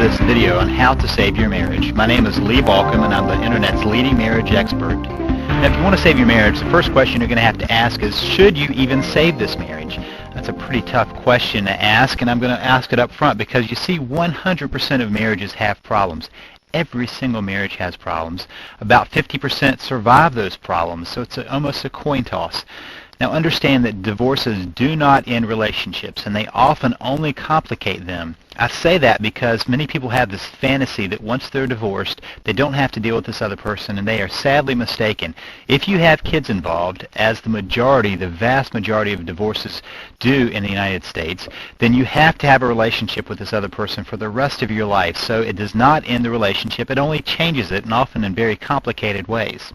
this video on how to save your marriage. My name is Lee Balcom and I'm the internet's leading marriage expert. Now, if you want to save your marriage, the first question you're going to have to ask is, should you even save this marriage? That's a pretty tough question to ask, and I'm going to ask it up front because you see 100% of marriages have problems. Every single marriage has problems. About 50% survive those problems, so it's almost a coin toss. Now understand that divorces do not end relationships, and they often only complicate them. I say that because many people have this fantasy that once they're divorced, they don't have to deal with this other person, and they are sadly mistaken. If you have kids involved, as the vast majority of divorces do in the United States, then you have to have a relationship with this other person for the rest of your life. So it does not end the relationship, it only changes it, and often in very complicated ways.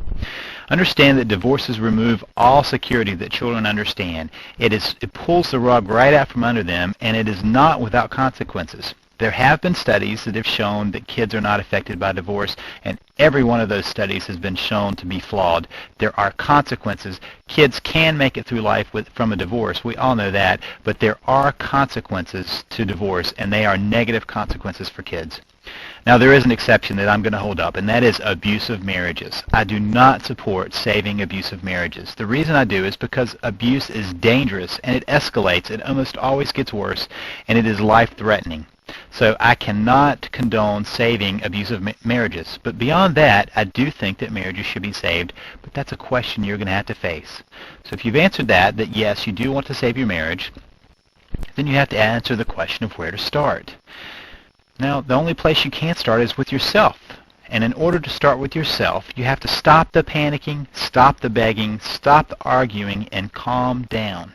Understand that divorces remove all security that children understand. It pulls the rug right out from under them, and it is not without consequences. There have been studies that have shown that kids are not affected by divorce, and every one of those studies has been shown to be flawed. There are consequences. Kids can make it through life from a divorce. We all know that, but there are consequences to divorce, and they are negative consequences for kids. Now, there is an exception that I'm going to hold up, and that is abusive marriages. I do not support saving abusive marriages. The reason I do is because abuse is dangerous, and it escalates. It almost always gets worse, and it is life-threatening. So I cannot condone saving abusive marriages. But beyond that, I do think that marriages should be saved, but that's a question you're going to have to face. So if you've answered that yes, you do want to save your marriage, then you have to answer the question of where to start. Now, the only place you can start is with yourself. And in order to start with yourself, you have to stop the panicking, stop the begging, stop the arguing, and calm down.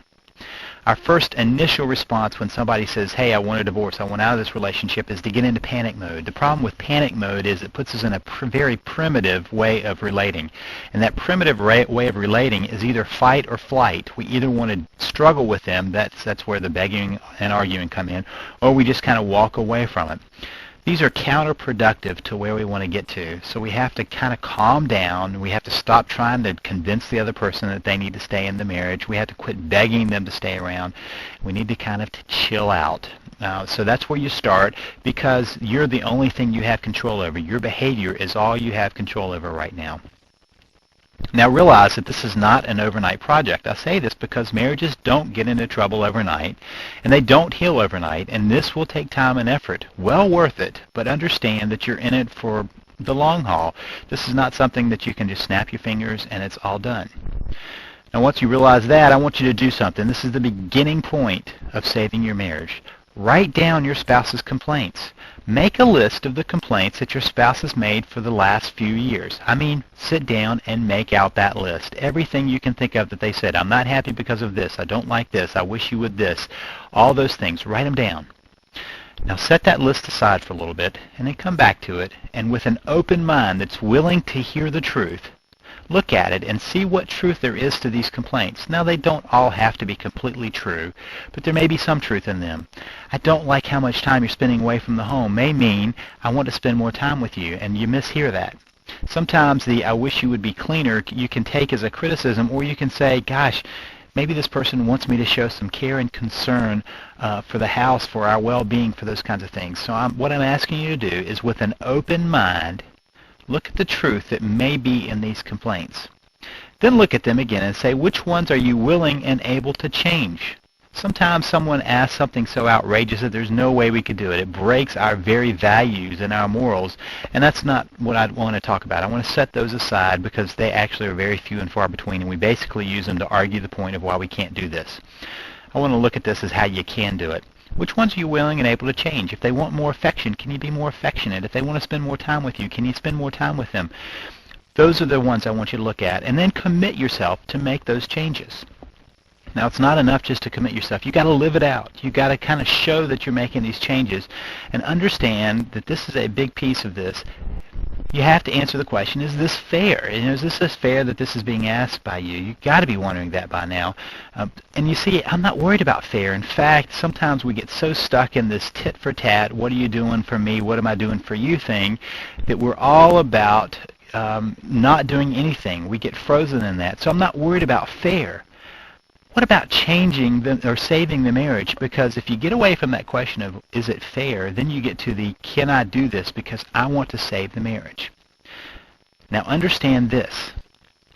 Our first initial response when somebody says, hey, I want a divorce, I want out of this relationship, is to get into panic mode. The problem with panic mode is it puts us in a very primitive way of relating. And that primitive way of relating is either fight or flight. We either want to struggle with them, that's where the begging and arguing come in, or we just kind of walk away from it. These are counterproductive to where we want to get to. So we have to kind of calm down. We have to stop trying to convince the other person that they need to stay in the marriage. We have to quit begging them to stay around. We need to kind of chill out. So that's where you start, because you're the only thing you have control over. Your behavior is all you have control over right now. Now realize that this is not an overnight project. I say this because marriages don't get into trouble overnight, and they don't heal overnight, and this will take time and effort. Well worth it, but understand that you're in it for the long haul. This is not something that you can just snap your fingers and it's all done. Now once you realize that, I want you to do something. This is the beginning point of saving your marriage. Write down your spouse's complaints. Make a list of the complaints that your spouse has made for the last few years. I mean, sit down and make out that list. Everything you can think of that they said. I'm not happy because of this. I don't like this. I wish you would this. All those things. Write them down. Now set that list aside for a little bit and then come back to it, and with an open mind that's willing to hear the truth, look at it and see what truth there is to these complaints. Now, they don't all have to be completely true, but there may be some truth in them. I don't like how much time you're spending away from the home may mean I want to spend more time with you, and you mishear that. Sometimes the I wish you would be cleaner you can take as a criticism, or you can say, gosh, maybe this person wants me to show some care and concern for the house, for our well-being, for those kinds of things. So what I'm asking you to do is, with an open mind, look at the truth that may be in these complaints. Then look at them again and say, which ones are you willing and able to change? Sometimes someone asks something so outrageous that there's no way we could do it. It breaks our very values and our morals, and that's not what I want to talk about. I want to set those aside because they actually are very few and far between, and we basically use them to argue the point of why we can't do this. I want to look at this as how you can do it. Which ones are you willing and able to change? If they want more affection, can you be more affectionate? If they want to spend more time with you, can you spend more time with them? Those are the ones I want you to look at, and then commit yourself to make those changes. Now, it's not enough just to commit yourself. You've got to live it out. You've got to kind of show that you're making these changes, and understand that this is a big piece of this. You have to answer the question, is this fair? Is this as fair that this is being asked by you? You've got to be wondering that by now. And you see, I'm not worried about fair. In fact, sometimes we get so stuck in this tit for tat, what are you doing for me, what am I doing for you thing, that we're all about not doing anything. We get frozen in that. So I'm not worried about fair. What about changing or saving the marriage? Because if you get away from that question of is it fair, then you get to the can I do this because I want to save the marriage. Now understand this.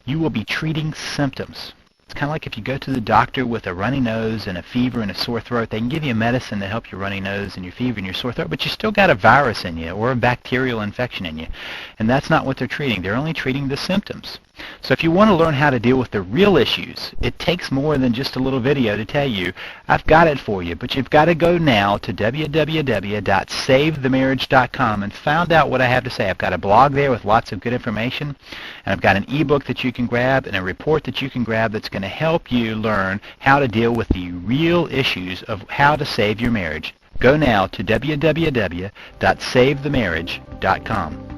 You will be treating symptoms. It's kind of like if you go to the doctor with a runny nose and a fever and a sore throat. They can give you a medicine to help your runny nose and your fever and your sore throat, but you still got a virus in you or a bacterial infection in you. And that's not what they're treating. They're only treating the symptoms. So if you want to learn how to deal with the real issues, it takes more than just a little video to tell you. I've got it for you, but you've got to go now to www.savethemarriage.com and find out what I have to say. I've got a blog there with lots of good information, and I've got an ebook that you can grab and a report that you can grab that's going to help you learn how to deal with the real issues of how to save your marriage. Go now to www.savethemarriage.com.